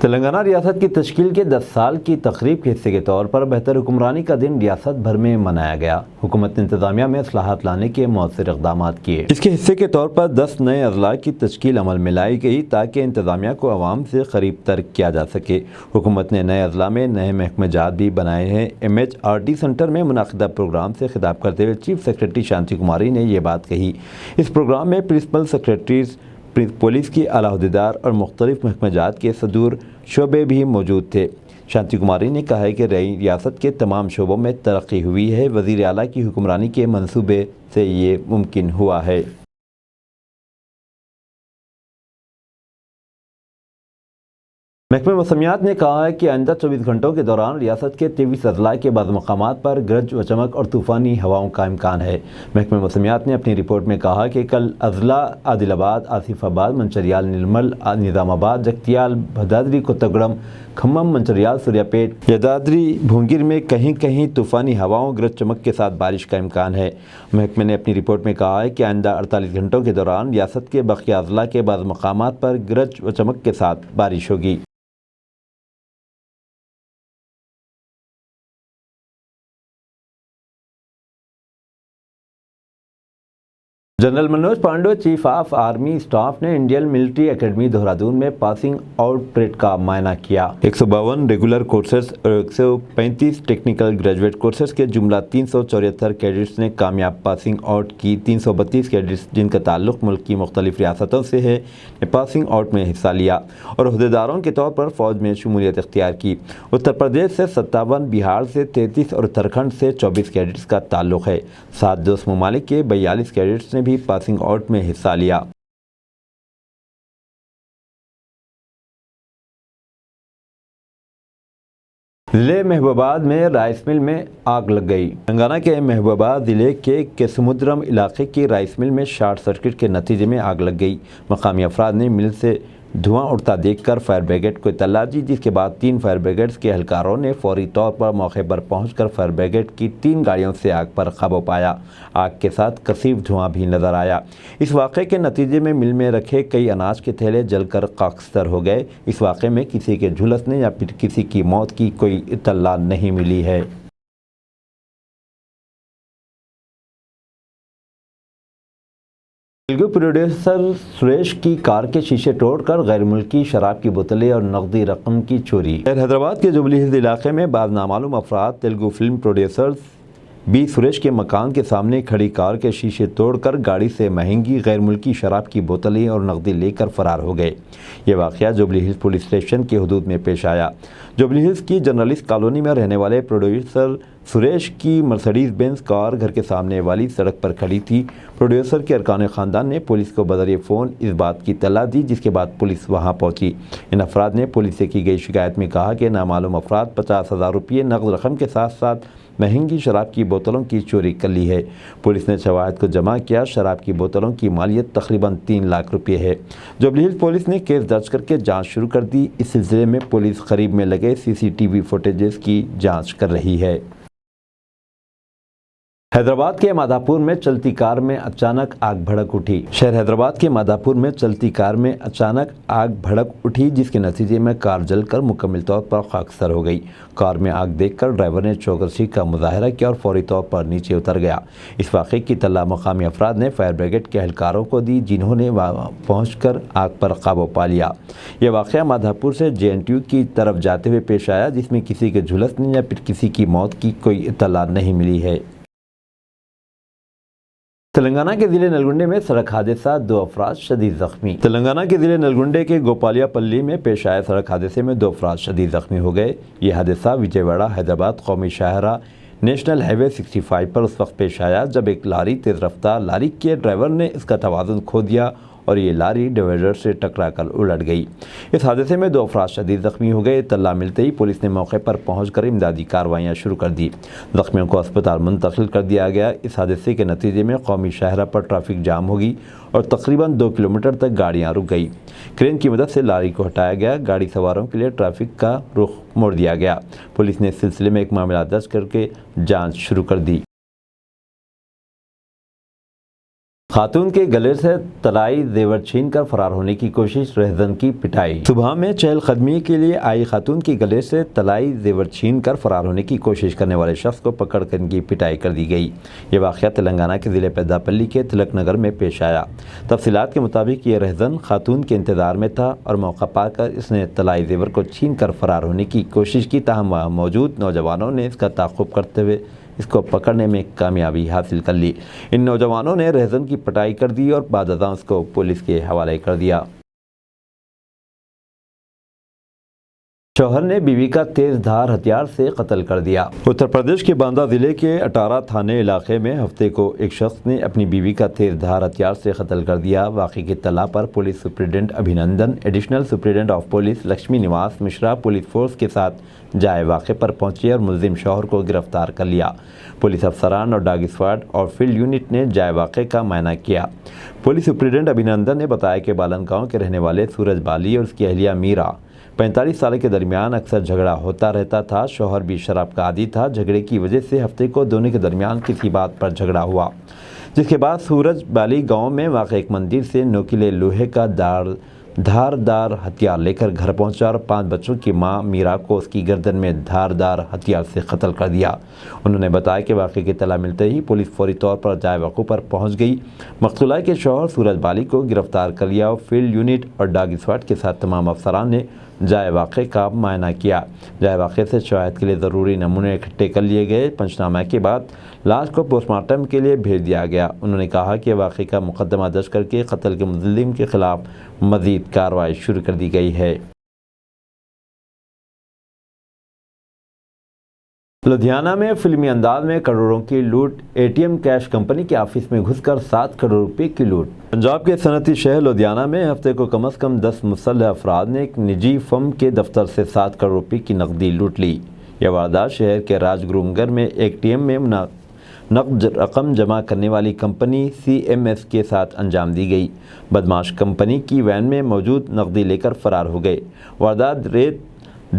تلنگانہ ریاست کی تشکیل کے 10 سال کی تقریب کے حصے کے طور پر بہتر حکمرانی کا دن ریاست بھر میں منایا گیا۔ حکومت نے انتظامیہ میں اصلاحات لانے کے مؤثر اقدامات کیے۔ اس کے حصے کے طور پر 10 نئے اضلاع کی تشکیل عمل میں لائی گئی تاکہ انتظامیہ کو عوام سے قریب تر کیا جا سکے۔ حکومت نے نئے اضلاع میں نئے محکمہ جات بھی بنائے ہیں۔ MHRD سینٹر میں منعقدہ پروگرام سے خطاب کرتے ہوئے چیف سیکرٹری شانتی کماری نے یہ بات کہی۔ اس پروگرام میں پرنسپل سیکرٹریز، پولیس کی اعلیٰ عہدیدار اور مختلف محکمہ جات کے صدور شعبے بھی موجود تھے۔ شانتی کماری نے کہا ہے کہ ریاست کے تمام شعبوں میں ترقی ہوئی ہے۔ وزیر اعلیٰ کی حکمرانی کے منصوبے سے یہ ممکن ہوا ہے۔ محکمہ موسمیات نے کہا ہے کہ آئندہ 24 گھنٹوں کے دوران ریاست کے 23 اضلاع کے بعض مقامات پر گرج و چمک اور طوفانی ہواؤں کا امکان ہے۔ محکمہ موسمیات نے اپنی رپورٹ میں کہا کہ کل اضلاع عادل آباد، آصف آباد، منچریال، نرمل، نظام آباد، جگتیال، بھدادری، کوتگوڑم، کھمم، منچریال، سوریا پیٹ، یدادری، بھونگیر میں کہیں کہیں طوفانی ہواؤں، گرج چمک کے ساتھ بارش کا امکان ہے۔ محکمے نے اپنی رپورٹ میں کہا ہے کہ آئندہ 48 گھنٹوں کے دوران ریاست کے بقیہ اضلاع کے بعض مقامات پر گرج و چمک کے ساتھ بارش ہوگی۔ General Manoj Pandey, chief of army staff نے انڈین ملٹری اکیڈمی دہرادون میں پاسنگ آؤٹ پریڈ کا معائنہ کیا۔ 152 ریگولر کورسز اور 135 ٹیکنیکل گریجویٹ کورسز کے جملہ 374 کیڈٹس نے کامیاب پاسنگ آؤٹ کی۔ 332 کیڈٹس جن کا تعلق ملک کی مختلف ریاستوں سے ہے نے پاسنگ آؤٹ میں حصہ لیا اور عہدیداروں کے طور پر فوج میں شمولیت اختیار کی۔ اتر پردیش سے 57، بہار سے 33 اور اتراکھنڈ سے 24 کیڈٹس کا تعلق ہے۔ 7 دوست ممالک کے 42 کیڈٹس نے بھی پاسنگ آؤٹ میں حصہ لیا۔ ضلع محبوب آباد میں رائس مل میں آگ لگ گئی۔ تلنگانہ کے محبوب آباد ضلع کے کیسمودرم علاقے کی رائس مل میں شارٹ سرکٹ کے نتیجے میں آگ لگ گئی۔ مقامی افراد نے مل سے دھواں اڑتا دیکھ کر فائر بریگیڈ کو اطلاع دی، جس کے بعد 3 فائر بریگیڈز کے اہلکاروں نے فوری طور پر موقع پر پہنچ کر فائر بریگیڈ کی 3 گاڑیوں سے آگ پر قابو پایا۔ آگ کے ساتھ کثیف دھواں بھی نظر آیا۔ اس واقعے کے نتیجے میں مل میں رکھے کئی اناج کے تھیلے جل کر خاکستر ہو گئے۔ اس واقعے میں کسی کے جھلسنے یا پھر کسی کی موت کی کوئی اطلاع نہیں ملی ہے۔ تیلگو پروڈیوسر سریش کی کار کے شیشے توڑ کر غیر ملکی شراب کی بوتلیں اور نقدی رقم کی چوری۔ حیدرآباد کے جوبلی ہلز علاقے میں بعض نامعلوم افراد Telugu film producer B Suresh کے مکان کے سامنے کھڑی کار کے شیشے توڑ کر گاڑی سے مہنگی غیر ملکی شراب کی بوتلیں اور نقدی لے کر فرار ہو گئے۔ یہ واقعہ جوبلی ہلز پولیس اسٹیشن کی حدود میں پیش آیا۔ جوبلی ہلز کی جرنلسٹ کالونی میں رہنے والے پروڈیوسر سریش کی مرسڈیز بینز کار گھر کے سامنے والی سڑک پر کھڑی تھی۔ پروڈیوسر کے ارکان خاندان نے پولیس کو بذریعہ فون اس بات کی اطلاع دی، جس کے بعد پولیس وہاں پہنچی۔ ان افراد نے پولیس سے کی گئی شکایت میں کہا کہ نامعلوم افراد 50,000 روپے نقد رقم کے ساتھ ساتھ مہنگی شراب کی بوتلوں کی چوری کر لی ہے۔ پولیس نے شواہد کو جمع کیا۔ شراب کی بوتلوں کی مالیت تقریباً 3 لاکھ روپے ہے۔ جوبلی ہلز پولیس نے کیس درج کر کے جانچ شروع کر دی۔ اس سلسلے میں پولیس قریب میں لگے CCTV فوٹیجز کی جانچ کر رہی ہے۔ حیدرآباد کے مادھاپور میں چلتی کار میں اچانک آگ بھڑک اٹھی۔ شہر حیدرآباد کے مادھاپور میں چلتی کار میں اچانک آگ بھڑک اٹھی، جس کے نتیجے میں کار جل کر مکمل طور پر خاکستر ہو گئی۔ کار میں آگ دیکھ کر ڈرائیور نے چوکسی کا مظاہرہ کیا اور فوری طور پر نیچے اتر گیا۔ اس واقعے کی اطلاع مقامی افراد نے فائر بریگیڈ کے اہلکاروں کو دی، جنہوں نے وہاں پہنچ کر آگ پر قابو پا لیا۔ یہ واقعہ مادھاپور سے JNTU کی طرف جاتے ہوئے پیش آیا، جس میں کسی کے جھلسنے یا پھر کسی کی موت کی کوئی اطلاع نہیں ملی ہے۔ تلنگانہ کے ضلع نلگنڈے میں سڑک حادثہ، 2 افراد شدید زخمی۔ تلنگانہ کے ضلع نلگنڈے کے گوپالیہ پلی میں پیش آئے سڑک حادثے میں 2 افراد شدید زخمی ہو گئے۔ یہ حادثہ وجے واڑہ حیدرآباد قومی شاہراہ نیشنل ہائی وے 65 پر اس وقت پیش آیا جب ایک لاری تیز رفتار لاری کے ڈرائیور نے اس کا توازن کھو دیا اور یہ لاری ڈیوائیڈر سے ٹکرا کر الٹ گئی۔ اس حادثے میں 2 افراد شدید زخمی ہو گئے۔ اطلاع ملتے ہی پولیس نے موقع پر پہنچ کر امدادی کارروائیاں شروع کر دی۔ زخمیوں کو اسپتال منتقل کر دیا گیا۔ اس حادثے کے نتیجے میں قومی شاہراہ پر ٹریفک جام ہو گئی اور تقریباً 2 کلومیٹر تک گاڑیاں رک گئی۔ کرین کی مدد سے لاری کو ہٹایا گیا۔ گاڑی سواروں کے لیے ٹریفک کا رخ موڑ دیا گیا۔ پولیس نے اس سلسلے میں ایک معاملہ درج کر کے جانچ شروع کر دی۔ خاتون کے گلے سے طلائی زیور چھین کر فرار ہونے کی کوشش، رہزن کی پٹائی۔ صبح میں چہل قدمی کے لیے آئی خاتون کے گلے سے طلائی زیور چھین کر فرار ہونے کی کوشش کرنے والے شخص کو پکڑ کر ان کی پٹائی کر دی گئی۔ یہ واقعہ تلنگانہ کے ضلع پیداپلی کے تلک نگر میں پیش آیا۔ تفصیلات کے مطابق یہ رہزن خاتون کے انتظار میں تھا اور موقع پا کر اس نے طلائی زیور کو چھین کر فرار ہونے کی کوشش کی، تاہم وہاں موجود نوجوانوں نے اس کا تعاقب کرتے ہوئے اس کو پکڑنے میں کامیابی حاصل کر لی۔ ان نوجوانوں نے رہزن کی پٹائی کر دی اور بعد ازاں اس کو پولیس کے حوالے کر دیا۔ شوہر نے بیوی کا تیز دھار ہتھیار سے قتل کر دیا۔ اتر پردیش کے باندہ ضلع کے اٹارہ تھانے علاقے میں ہفتے کو ایک شخص نے اپنی بیوی کا تیز دھار ہتھیار سے قتل کر دیا۔ واقعے کی اطلاع پر police superintendent Abhinandan, additional superintendent of police Lakshmi Niwas Mishra police force کے ساتھ جائے واقعے پر پہنچے اور ملزم شوہر کو گرفتار کر لیا۔ پولیس افسران اور ڈاگ اسکواڈ اور فیلڈ یونٹ نے جائے واقعے کا معائنہ کیا۔ پولیس سپرنٹنڈنٹ ابھینندن نے بتایا کہ بالن گاؤں کے رہنے والے سورج بالی اور اس کی اہلیہ میرا 45 سال کے درمیان اکثر جھگڑا ہوتا رہتا تھا۔ شوہر بھی شراب کا عادی تھا۔ جھگڑے کی وجہ سے ہفتے کو دونوں کے درمیان کسی بات پر جھگڑا ہوا، جس کے بعد سورج بالی گاؤں میں واقع ایک مندر سے نوکیلے لوہے کا دھاردار ہتھیار لے کر گھر پہنچا اور 5 بچوں کی ماں میرا کو اس کی گردن میں دھاردار ہتھیار سے قتل کر دیا۔ انہوں نے بتایا کہ واقعے کی اطلاع ملتے ہی پولیس فوری طور پر جائے وقوع پر پہنچ گئی۔ مقتولہ کے شوہر سورج بالی کو گرفتار کر لیا اور فیلڈ یونٹ اور ڈاگ اسکواڈ کے ساتھ تمام افسران نے جائے واقعے کا معائنہ کیا۔ جائے واقعے سے شواہد کے لیے ضروری نمونے اکٹھے کر لیے گئے۔ پنچنامہ کے بعد لاش کو پوسٹ مارٹم کے لیے بھیج دیا گیا۔ انہوں نے کہا کہ واقعے کا مقدمہ درج کر کے قتل کے ملزم کے خلاف مزید کارروائی شروع کر دی گئی ہے۔ لدھیانہ میں فلمی انداز میں کروڑوں کی لوٹ، A T M cash company کے آفس میں گھس کر 7 کروڑ روپے کی لوٹ۔ پنجاب کے صنعتی شہر لدھیانہ میں ہفتے کو کم از کم 10 مسلح افراد نے ایک نجی فرم کے دفتر سے 7 کروڑ روپے کی نقدی لوٹ لی۔ یہ واردات شہر کے راج گرو نگر میں ایک ٹی ایم میں نقد رقم جمع کرنے والی کمپنی CMS کے ساتھ انجام دی گئی۔ بدماش کمپنی کی وین میں موجود نقدی لے کر فرار ہو گئے۔ واردات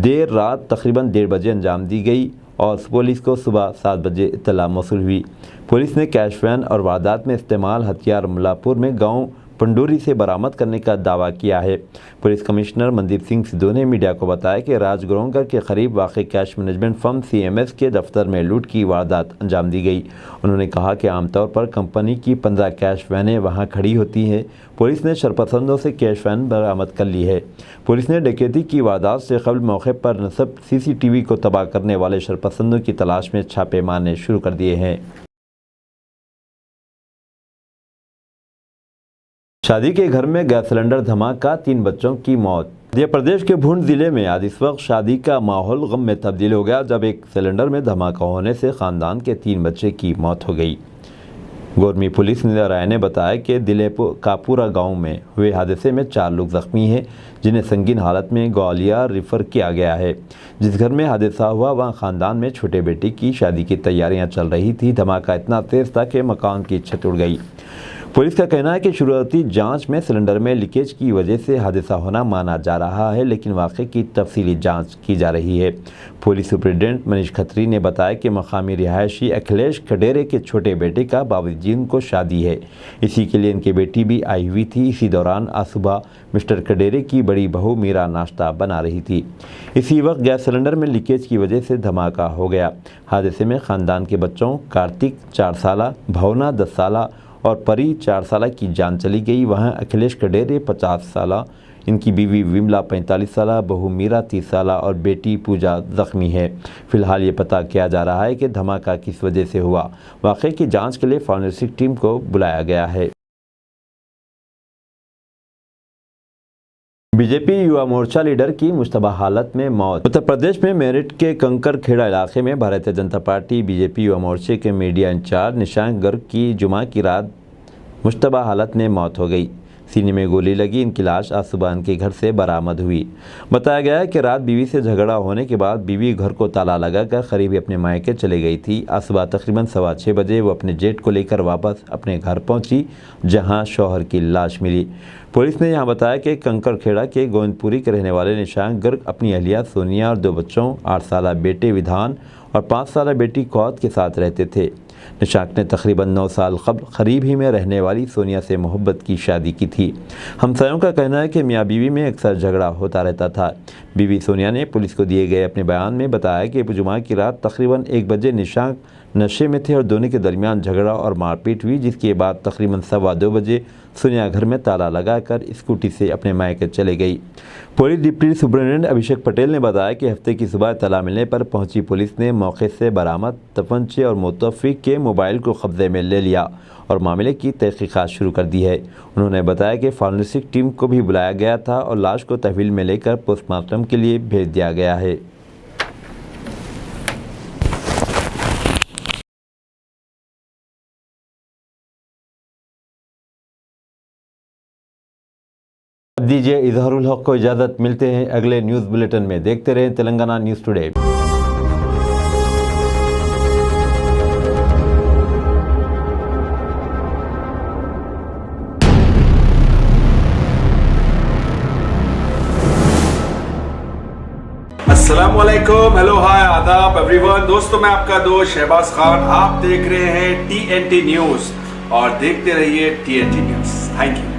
دیر رات تقریباً 1:30 بجے انجام دی گئی اور پولیس کو صبح 7 بجے اطلاع موصول ہوئی۔ پولیس نے کیش وین اور واردات میں استعمال ہتھیار ملاپور میں گاؤں پنڈوری سے برآمد کرنے کا دعویٰ کیا ہے۔ پولیس کمشنر مندیپ سنگھ سدھو نے میڈیا کو بتایا کہ راج گرونگر کے قریب واقع کیش مینجمنٹ فرم CMS کے دفتر میں لوٹ کی واردات انجام دی گئی۔ انہوں نے کہا کہ عام طور پر کمپنی کی 15 کیش وینیں وہاں کھڑی ہوتی ہیں۔ پولیس نے شرپسندوں سے کیش وین برآمد کر لی ہے۔ پولیس نے ڈکیتی کی واردات سے قبل موقع پر نصب CCTV کو تباہ کرنے والے شرپسندوں کی تلاش میں چھاپے مارنے شروع کر دیے ہیں۔ شادی کے گھر میں گیس سلنڈر دھماکہ، 3 بچوں کی موت۔ مدھیہ پردیش کے بھونڈ ضلع میں آج اس وقت شادی کا ماحول غم میں تبدیل ہو گیا جب ایک سلنڈر میں دھماکہ ہونے سے خاندان کے 3 بچے کی موت ہو گئی۔ گورمی پولیس رائے نے بتایا کہ ضلع کاپورہ گاؤں میں ہوئے حادثے میں 4 لوگ زخمی ہیں، جنہیں سنگین حالت میں گوالیار ریفر کیا گیا ہے۔ جس گھر میں حادثہ ہوا وہاں خاندان میں چھوٹے بیٹے کی شادی کی تیاریاں چل رہی تھی۔ دھماکہ اتنا تیز تھا کہ مکان کی چھت اڑ گئی۔ پولیس کا کہنا ہے کہ شروعاتی جانچ میں سلنڈر میں لیکیج کی وجہ سے حادثہ ہونا مانا جا رہا ہے، لیکن واقعے کی تفصیلی جانچ کی جا رہی ہے۔ پولیس سپرنٹنڈنٹ منیش کھتری نے بتایا کہ مقامی رہائشی اکھلیش کھڈیرے کے چھوٹے بیٹے کا 22 جون کو شادی ہے، اسی کے لیے ان کی بیٹی بھی آئی ہوئی تھی۔ اسی دوران آج صبح مسٹر کھڈیرے کی بڑی بہو میرا ناشتہ بنا رہی تھی، اسی وقت گیس سلنڈر میں لیکیج کی وجہ سے دھماکہ ہو گیا۔ حادثے میں خاندان کے بچوں کارتک 4 سالہ، بھونا 10 سالہ اور پری 4 سالہ کی جان چلی گئی۔ وہاں اکھلیش کھڈیرے 50 سالہ، ان کی بیوی وملا 45 سالہ، بہو میرا 30 سالہ اور بیٹی پوجا زخمی ہے۔ فی الحال یہ پتہ کیا جا رہا ہے کہ دھماکہ کس وجہ سے ہوا۔ واقعے کی جانچ کے لیے فورینسک ٹیم کو بلایا گیا ہے۔ بی جے پی یووا مورچہ لیڈر کی مشتبہ حالت میں موت۔ اتر پردیش میں میرٹھ کے کنکر کھیڑا علاقے میں Bharatiya Janata party B J پی یووا مورچے کے میڈیا انچارج نشانک گرگ کی جمعہ کی رات مشتبہ حالت میں موت ہو گئی۔ سینے میں گولی لگی۔ ان کی لاش آج صبح ان کے گھر سے برآمد ہوئی۔ بتایا گیا ہے کہ رات بیوی سے جھگڑا ہونے کے بعد بیوی گھر کو تالا لگا کر قریبی اپنے مائکے چلے گئی تھی۔ آج صبح تقریباً 6:15 بجے وہ اپنے جیٹ کو لے کر واپس اپنے گھر پہنچی، جہاں شوہر کی لاش ملی۔ پولیس نے یہاں بتایا کہ کنکر کھیڑا کے گووند پوری کے رہنے والے نشانک گرگ اپنی اہلیہ سونیا اور 2 بچوں 8 سالہ بیٹے ودھان اور 5 سالہ بیٹی کوت کے ساتھ رہتے تھے۔ نشانک نے تقریباً 9 سال قبل قریب ہی میں رہنے والی سونیا سے محبت کی شادی کی تھی۔ ہمسایوں کا کہنا ہے کہ میاں بیوی میں اکثر جھگڑا ہوتا رہتا تھا۔ بیوی سونیا نے پولیس کو دیے گئے اپنے بیان میں بتایا کہ جمعہ کی رات تقریباً 1 بجے نشانک نشے میں تھے اور دونوں کے درمیان جھگڑا اور مار پیٹ ہوئی، جس کے بعد تقریباً 2:15 بجے سونیا گھر میں تالا لگا کر اسکوٹی سے اپنے مائکے چلے گئی۔ Police deputy superintendent Abhishek Patel نے بتایا کہ ہفتے کی صبح اطلاع ملنے پر پہنچی پولیس نے موقع سے برآمد تفنچے اور متوفی کے موبائل کو قبضے میں لے لیا اور معاملے کی تحقیقات شروع کر دی ہے۔ انہوں نے بتایا کہ فورینسک ٹیم کو بھی بلایا گیا تھا اور لاش کو تحویل میں لے کر پوسٹ مارٹم کے لیے بھیج دیا گیا ہے۔ اب دیجیے اظہار الحق کو اجازت، ملتے ہیں اگلے نیوز بلیٹن میں۔ دیکھتے رہیں تلنگانہ نیوز ٹوڈے۔ السلام علیکم، ہیلو ہائے آداب ایوری ون۔ دوستو میں آپ کا دوست شہباز خان، آپ دیکھ رہے ہیں TNT نیوز اور دیکھتے رہیے TNT نیوز۔ Thank you.